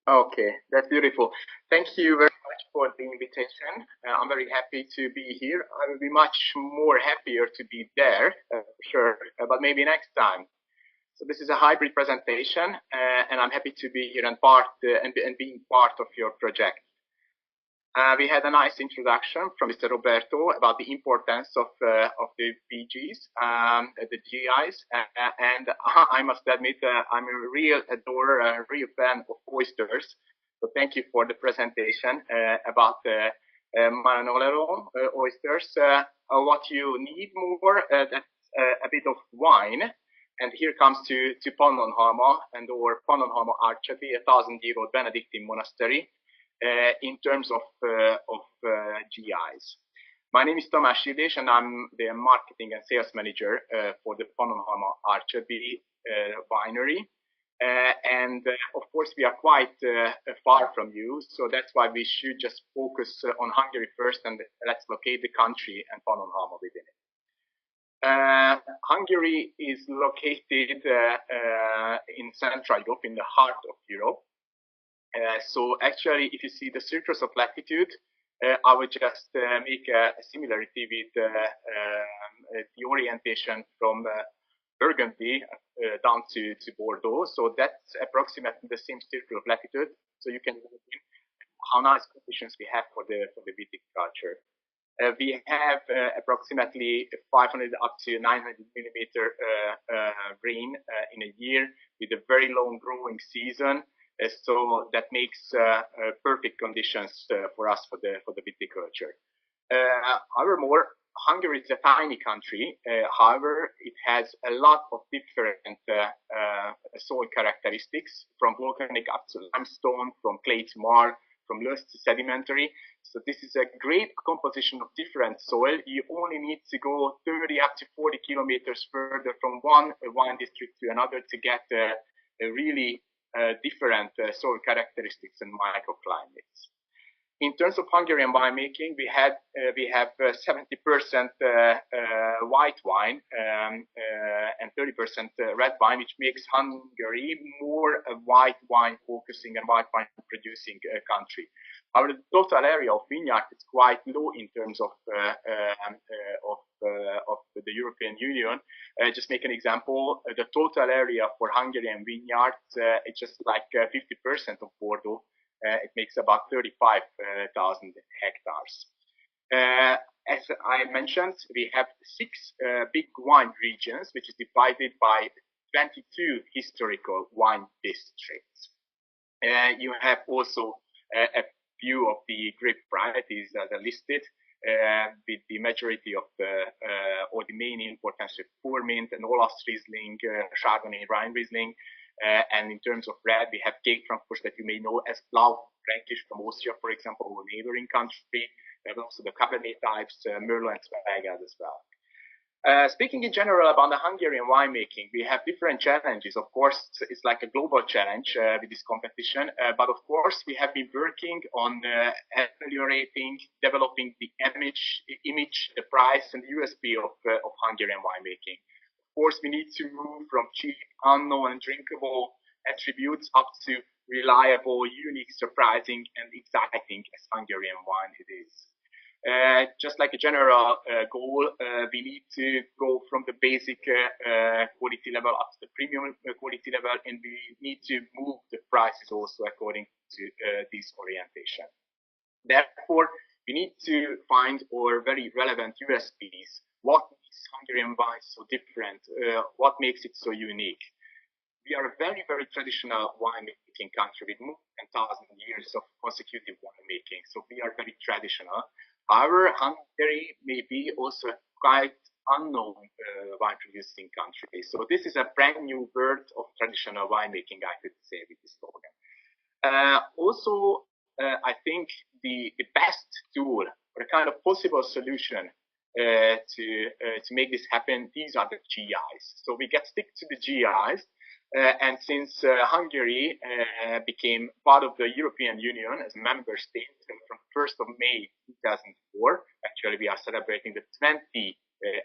Okay, that's beautiful. Thank you very much for the invitation. I'm very happy to be here. I will be much more happier to be there, for sure, but maybe next time. So this is a hybrid presentation, and I'm happy to be here and and being part of your project. We had a nice introduction from Mr. Roberto about the importance of the PGs, the GIs, and I must admit I'm a real adorer, a real fan of oysters. So thank you for the presentation about the Manolero oysters. What you need more, that's a bit of wine. And here comes to Pannonhalma and or Pannonhalma Archabbey, 1,000-year-old Benedictine monastery in terms of GIs. My name is Tamás Illés, and I'm the marketing and sales manager for the Pannonhalma Archabbey Winery. Of course, we are quite far from you, so that's why we should just focus on Hungary first, and let's locate the country and Pannonhalma within it. Hungary is located in Central Europe, in the heart of Europe. So actually, if you see the circles of latitude, I would just make a similarity with the orientation from Burgundy down to Bordeaux. So that's approximately the same circle of latitude. So you can imagine how nice conditions we have for the viticulture. We have approximately 500 up to 900 millimeter rain in a year with a very long growing season. So that makes perfect conditions for us for the viticulture. Furthermore, Hungary is a tiny country. However, it has a lot of different soil characteristics, from volcanic up to limestone, from clay to marl, from loess to sedimentary. So this is a great composition of different soil. You only need to go 30 up to 40 kilometers further from one wine district to another to get a really different soil characteristics and microclimates. In terms of Hungarian winemaking, we have 70% white wine and 30% red wine, which makes Hungary more a white wine focusing and white wine producing country. However, the total area of vineyard is quite low in terms of the European Union. Just make an example, the total area for Hungarian vineyards it's just like 50% of Bordeaux. It makes about 35,000 hectares. As I mentioned, we have 6 big wine regions, which is divided by 22 historical wine districts. You have also a few of the grape varieties that are listed, with the majority of or the main importance of Furmint and Olaf Riesling, Chardonnay, Rhine Riesling. And in terms of red, we have Frankfurt that you may know as Blau Fränkisch from Austria, for example, or neighboring country. We have also the Cabernet types, Merlot and Zweigelt as well. Speaking in general about the Hungarian winemaking, we have different challenges. Of course, it's like a global challenge with this competition. But of course, we have been working on ameliorating, developing the image, the price, and the USP of Hungarian winemaking. Of course, we need to move from cheap, unknown, and drinkable attributes up to reliable, unique, surprising, and exciting as Hungarian wine it is. Just like a general goal, we need to go from the basic quality level up to the premium quality level, and we need to move the prices also according to this orientation. Therefore, we need to find our very relevant USPs. What makes Hungarian wine so different? What makes it so unique? We are a very, very traditional winemaking country with more than 1,000 years of consecutive winemaking. So we are very traditional. However, Hungary may be also a quite unknown wine producing country. So this is a brand new birth of traditional winemaking, I could say, with this slogan. Also, I think the best tool or a kind of possible solution to make this happen, these are the GIs. So we get stick to the GIs. And since Hungary became part of the European Union as a member state from 1st of May 2004, actually we are celebrating the 20th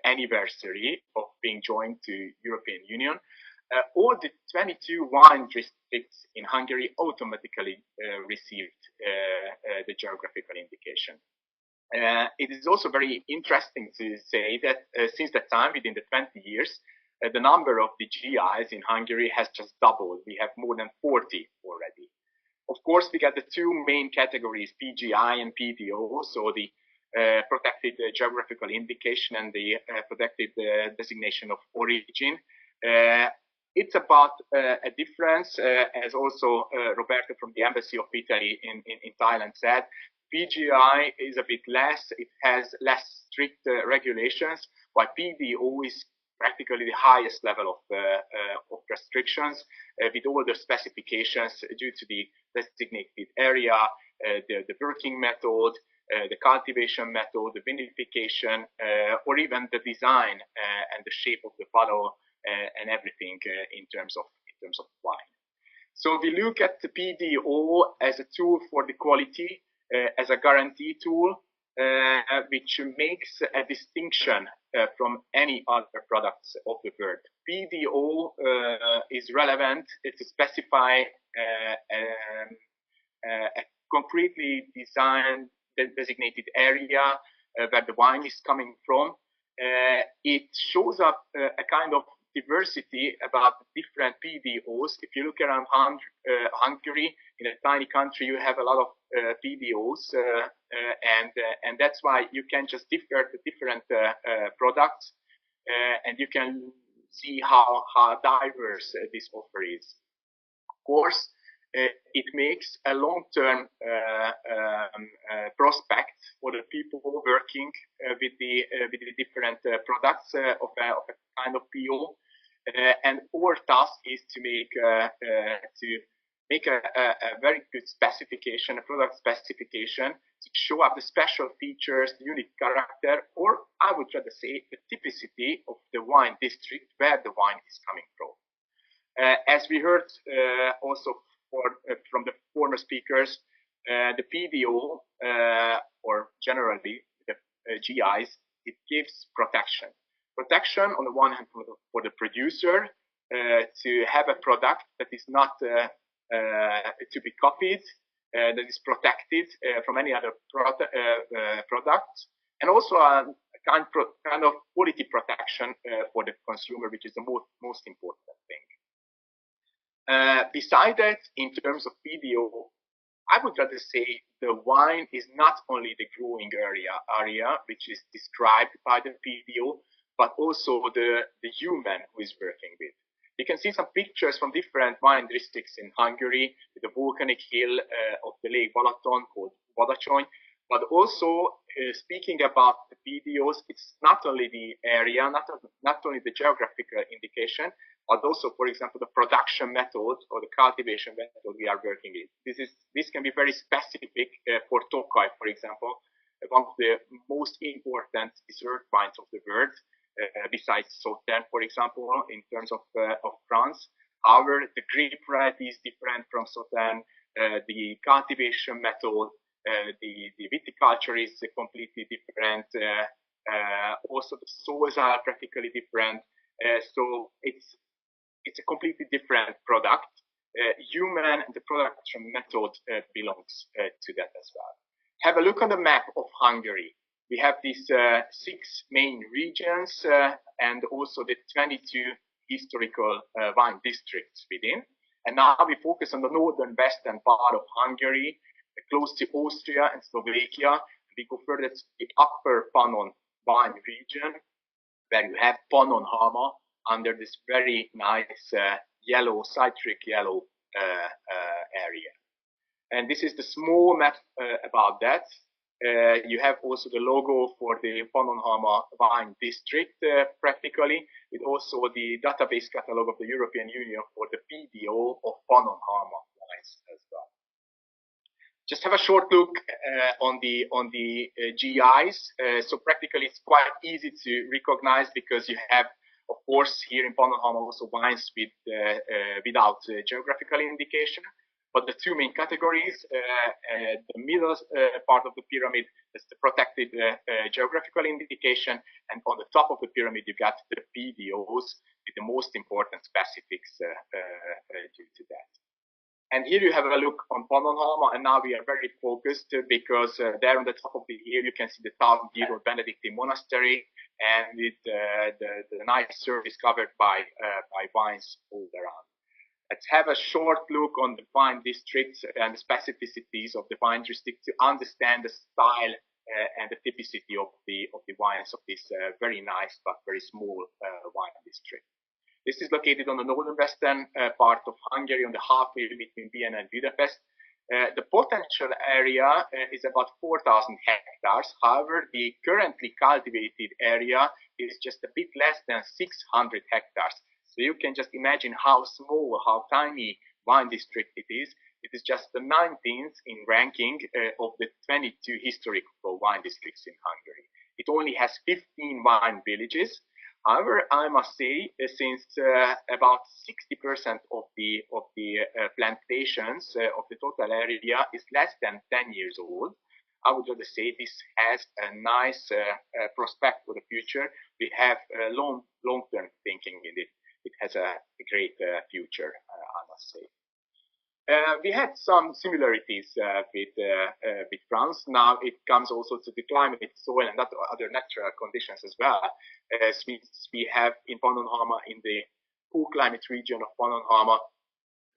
anniversary of being joined to European Union. all the 22 wine districts in Hungary automatically received the geographical indication. It is also very interesting to say that since that time, within the 20 years, the number of the GIs in Hungary has just doubled. We have more than 40 already. Of course, we got the two main categories, PGI and PDO, so the protected geographical indication and the protected designation of origin. It's about a difference, as also Roberto from the Embassy of Italy in Thailand said. PGI is a bit less, it has less strict regulations, while PDO is practically the highest level of restrictions, with all the specifications due to the designated area, the working method, the cultivation method, the vinification, or even the design and the shape of the bottle and everything in terms of wine. So we look at the PDO as a tool for the quality, as a guarantee tool, which makes a distinction from any other products of the world. PDO is relevant to specify a concretely designed, designated area where the wine is coming from. It shows up a kind of diversity about different PDOs. If you look around Hungary, in a tiny country, you have a lot of PDOs, and that's why you can just differ the different products, and you can see how diverse this offer is. Of course, it makes a long-term prospect for the people working with the different products of a kind of PO, and our task is to make a very good specification, a product specification, to show up the special features, the unique character, or I would rather say the typicity of the wine district where the wine is coming from. As we heard also from the former speakers, the PDO, or generally the GIs, it gives protection. Protection on the one hand for the producer to have a product that is not to be copied, that is protected from any other product, and also a kind of quality protection for the consumer, which is the most important thing. Beside that, in terms of PDO, I would rather say the wine is not only the growing area which is described by the PDO, but also the human who is working with. You can see some pictures from different wine districts in Hungary, with the volcanic hill of the Lake Balaton called Badacsony. But also, speaking about the PDOs, it's not only the area, not only the geographical indication, but also, for example, the production method or the cultivation method we are working with. This can be very specific for Tokaj, for example, one of the most important dessert wines of the world, besides Sauternes, for example, in terms of France. However, the grape variety is different from Sauternes, the cultivation method, the viticulture is completely different. Also, the soils are practically different. So it's a completely different product. Human and the production method belongs to that as well. Have a look on the map of Hungary. We have these 6 main regions and also the 22 historical wine districts within. And now we focus on the northern western part of Hungary, close to Austria and Slovakia. We go further to the upper Pannon wine region, where you have Pannonhalma under this very nice yellow, citric yellow area. And this is the small map about that. You have also the logo for the Pannonhalma wine district practically, with also the database catalog of the European Union for the PDO of Pannonhalma wines as well. Just have a short look on the GIs. So practically it's quite easy to recognize, because you have, of course, here in Pannonhalma also wines with without geographical indication. But the 2 main categories, the middle part of the pyramid is the protected geographical indication, and on the top of the pyramid you got the PDOs, with the most important specifics due to that. And here you have a look on Pannonhalma, and now we are very focused because there on the top of the hill you can see the 1,000-year-old Benedictine monastery, and with the nice surface covered by vines all around. Let's have a short look on the wine districts and the specificities of the wine district to understand the style and the typicity of the wines of this very nice but very small wine district. This is located on the northern western part of Hungary, on the halfway between Vienna and Budapest. The potential area is about 4,000 hectares. However, the currently cultivated area is just a bit less than 600 hectares. So you can just imagine how small, how tiny wine district it is. It is just the 19th in ranking of the 22 historical wine districts in Hungary. It only has 15 wine villages. However, I must say, since about 60% of the plantations of the total area is less than 10 years old, I would rather say this has a nice prospect for the future. We have long-term thinking in it. It has a great future, I must say. We had some similarities with France. Now it comes also to the climate, soil, and other natural conditions as well. As we have in Pannonhalma, in the cool climate region of Pannonhalma,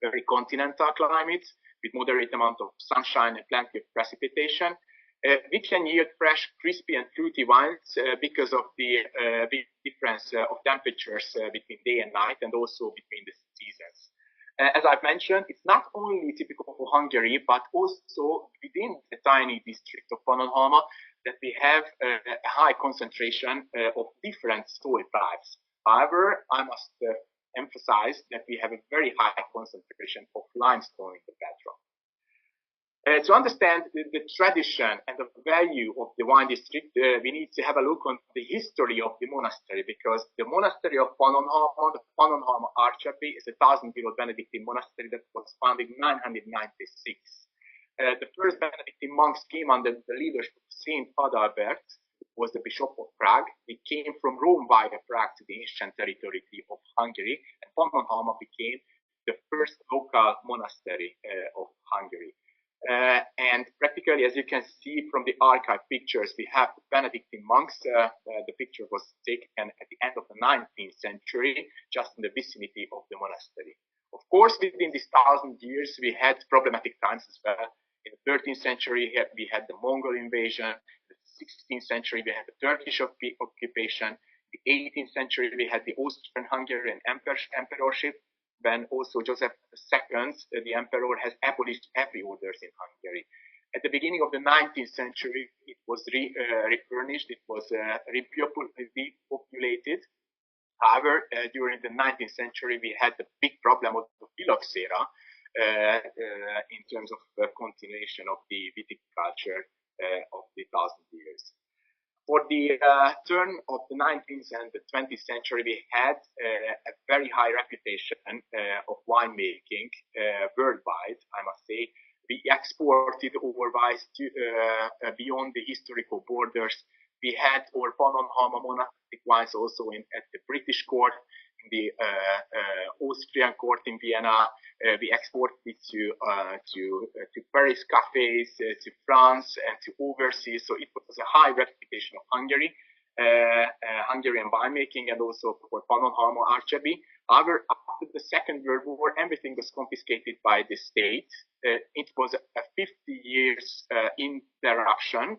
very continental climate with moderate amount of sunshine and plenty of precipitation. We can yield fresh, crispy, and fruity wines because of the big difference of temperatures between day and night, and also between the seasons. As I've mentioned, it's not only typical for Hungary, but also within the tiny district of Pannonhalma that we have a high concentration of different soil types. However, I must emphasize that we have a very high concentration of limestone in the bedrock. To understand the tradition and the value of the wine district, we need to have a look on the history of the monastery, because the monastery of Pannonhalma, the Pannonhalma Archabbey, is a 1,000-year-old Benedictine monastery that was founded in 996. The first Benedictine monks came under the leadership of Saint Adalbert, who was the Bishop of Prague. He came from Rome via Prague to the ancient territory of Hungary, and Pannonhalma became the first local monastery of Hungary. And practically, as you can see from the archive pictures, we have the Benedictine monks. The picture was taken at the end of the 19th century, just in the vicinity of the monastery. Of course, within these 1,000 years, we had problematic times as well. In the 13th century, we had the Mongol invasion. In the 16th century, we had the Turkish occupation. In the 18th century, we had the Austrian-Hungarian emperorship, when also Joseph II, the emperor, has abolished every orders in Hungary. At the beginning of the 19th century, it was refurnished, it was repopulated. However, during the 19th century, we had the big problem of the phylloxera in terms of continuation of the viticulture of the 1,000 years. For the turn of the 19th and the 20th century, we had a very high reputation of winemaking worldwide, I must say. We exported our wines to, beyond the historical borders. We had our Pannonhalma monastic wines also at the British court, in the Austrian court in Vienna. We exported it to Paris cafes, to France, and to overseas. So it was a high reputation of Hungary, Hungarian winemaking, and also for Pannonhalma Archabbey. However, after the Second World War, everything was confiscated by the state. It was a 50 years interruption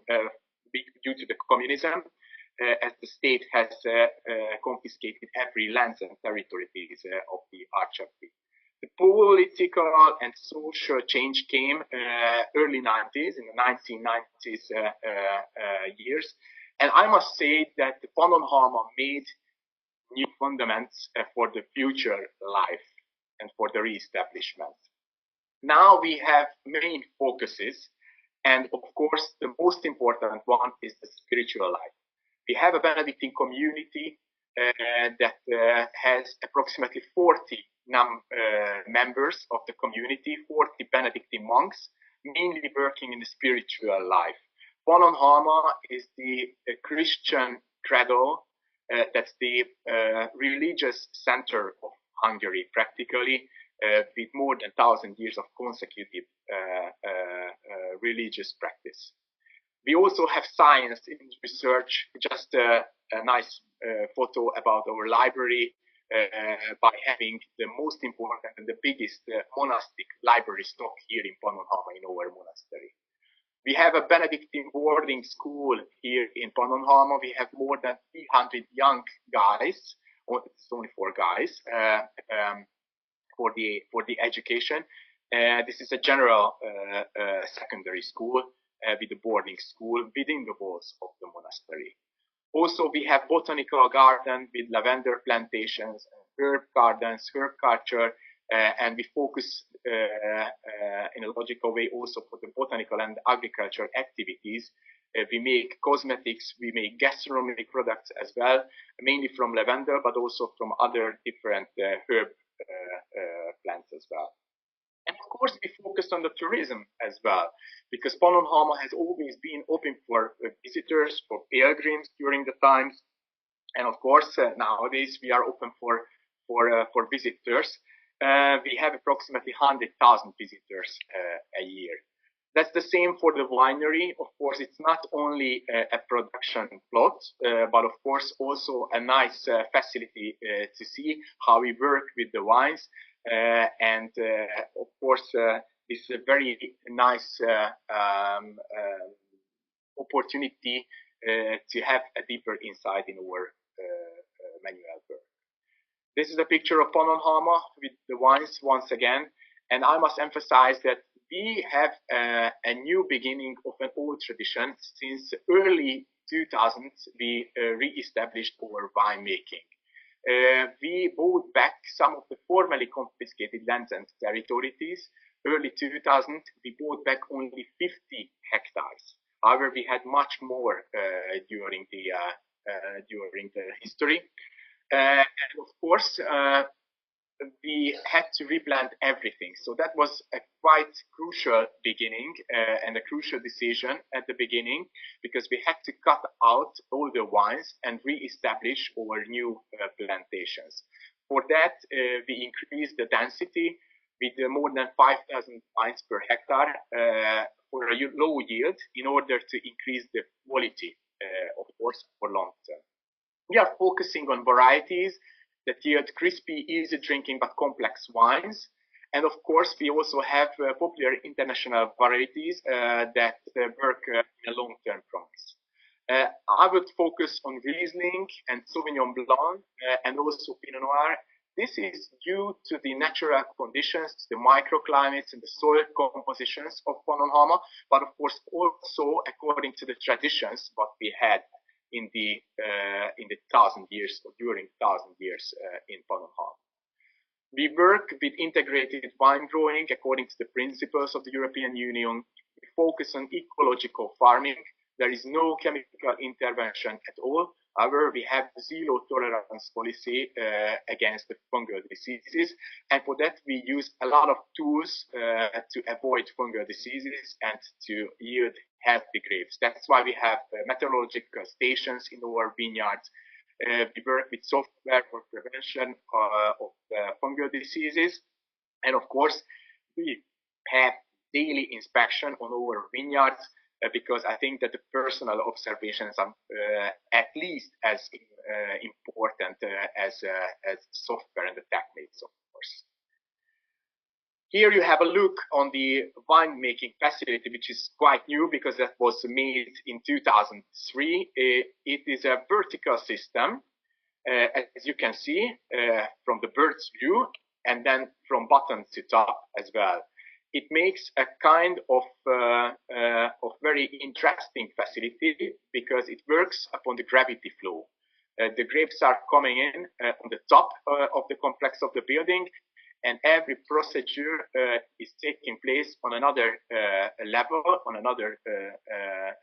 due to the communism, as the state has confiscated every lands and territories of the Archabbey. The political and social change came early 90s, in the 1990s years. And I must say that the Pannonhalma made new fundamentals for the future life and for the re-establishment. Now we have main focuses, and of course the most important one is the spiritual life. We have a Benedictine community that has approximately 40 members of the community, 40 Benedictine monks, mainly working in the spiritual life. Pannonhalma is the Christian cradle That's the religious center of Hungary, practically, with more than 1,000 years of consecutive religious practice. We also have science in research, just a nice photo about our library, by having the most important and the biggest monastic library stock here in Pannonhalma in our monastery. We have a Benedictine boarding school here in Pannonhalma. We have more than 300 young guys, or it's only for guys, for the education. This is a general secondary school with a boarding school within the walls of the monastery. Also, we have botanical garden with lavender plantations, herb gardens, herb culture, and we focus in a logical way also for the botanical and agricultural activities. We make cosmetics, we make gastronomic products as well, mainly from lavender, but also from other different herb plants as well. And of course, we focused on the tourism as well, because Pannonhalma has always been open for visitors, for pilgrims during the times. And of course, nowadays we are open for visitors. We have approximately 100,000 visitors a year. That's the same for the winery. Of course, it's not only a production plot, but of course also a nice facility to see how we work with the wines. And of course, this is a very nice opportunity to have a deeper insight in our manual work. This is a picture of Pannonhalma with the wines once again, and I must emphasize that we have a new beginning of an old tradition. Since early 2000s, we re-established our winemaking. We bought back some of the formerly confiscated lands and territories. Early 2000, we bought back only 50 hectares. However, we had much more during the history. And of course, we had to replant everything. So that was a quite crucial beginning and a crucial decision at the beginning, because we had to cut out all the vines and re-establish our new plantations. For that, we increased the density with more than 5,000 vines per hectare for a low yield in order to increase the quality, of course, for long term. We are focusing on varieties that yield crispy, easy drinking, but complex wines. And of course, we also have popular international varieties that work in a long-term promise. I would focus on Riesling and Sauvignon Blanc and also Pinot Noir. This is due to the natural conditions, the microclimates and the soil compositions of Pannonhalma, but of course also according to the traditions what we had in the 1,000 years or during 1,000 years in Pannonhalma. We work with integrated wine growing according to the principles of the European Union. We focus on ecological farming. There is no chemical intervention at all. However, we have zero tolerance policy against the fungal diseases. And for that, we use a lot of tools to avoid fungal diseases and to yield healthy grapes. That's why we have meteorological stations in our vineyards. We work with software for prevention of fungal diseases. And of course, we have daily inspection on our vineyards because I think that the personal observations are at least as important as software and the techniques, of course. Here you have a look on the winemaking facility, which is quite new because that was made in 2003. It is a vertical system, as you can see from the bird's view, and then from bottom to top as well. It makes a kind of very interesting facility because it works upon the gravity flow. The grapes are coming in on the top of the complex of the building, and every procedure is taking place on another level, on another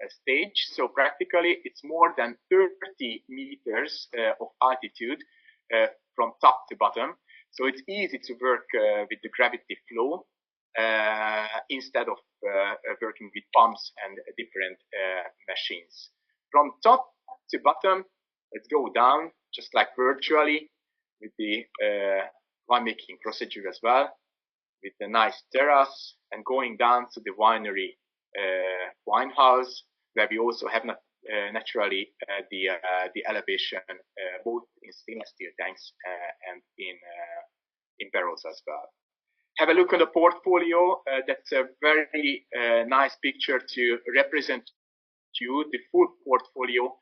stage. So practically, it's more than 30 meters of altitude from top to bottom. So it's easy to work with the gravity flow instead of working with pumps and different machines. From top to bottom, Let's go down, just like virtually, with the winemaking procedure as well, with the nice terrace, and going down to the winery wine house, where we also have naturally the elevation both in stainless steel tanks and in barrels as well. Have a look at the portfolio. That's a very nice picture to represent to you the full portfolio,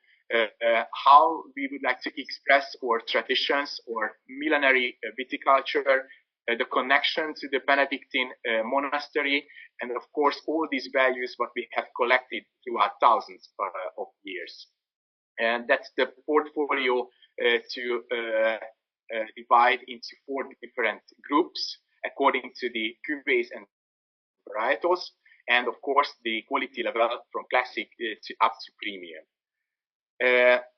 how we would like to express our traditions or millenary viticulture, the connection to the Benedictine monastery, and of course all these values what we have collected throughout thousands of years. And that's the portfolio to divide into 4 different groups according to the cuvées and varietals, and of course the quality level from classic to up to premium.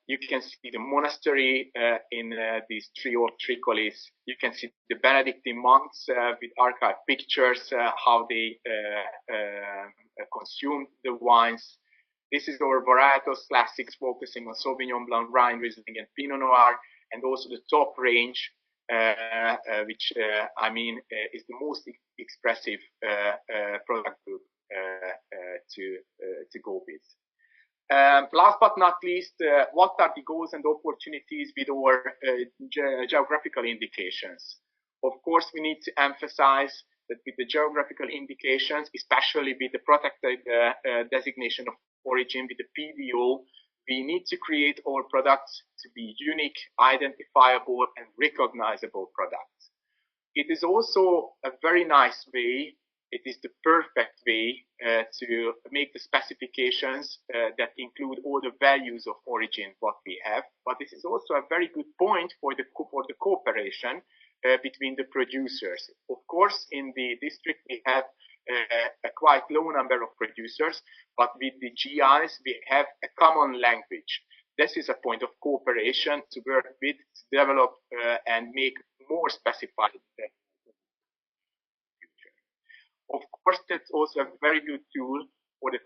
You can see the monastery in these 3 tricolis. You can see the Benedictine monks with archived pictures, how they consumed the wines. This is our varietals classics focusing on Sauvignon Blanc, Rhine, Riesling, and Pinot Noir, and also the top range, which is the most expressive product group to go with. Last but not least, what are the goals and opportunities with our geographical indications? Of course, we need to emphasize that with the geographical indications, especially with the protected designation of origin, with the PDO, we need to create our products to be unique, identifiable, and recognizable products. It is also a very nice way, it is the perfect way to make the specifications that include all the values of origin what we have. But this is also a very good point for the cooperation between the producers. Of course, in the district we have a quite low number of producers, but with the GIs we have a common language. This is a point of cooperation to work with, to develop and make more specified. Of course, that's also a very good tool for the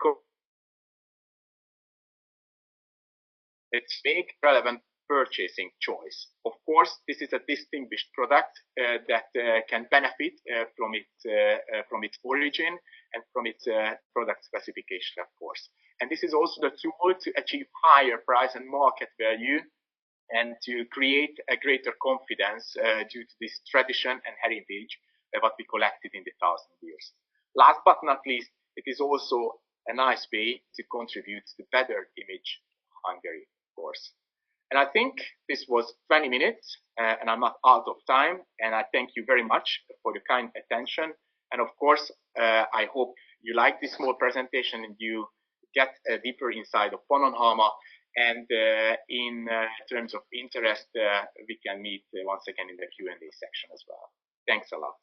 let's make relevant purchasing choice. Of course, this is a distinguished product that can benefit from its origin and from its product specification, of course. And this is also the tool to achieve higher price and market value, and to create a greater confidence due to this tradition and heritage what we collected in the 1,000 years. Last but not least, it is also a nice way to contribute to the better image of Hungary, of course. And I think this was 20 minutes, and I'm not out of time. And I thank you very much for the kind attention. And of course, I hope you like this small presentation and you get a deeper insight of Pannonhalma. And in terms of interest, we can meet once again in the Q&A section as well. Thanks a lot.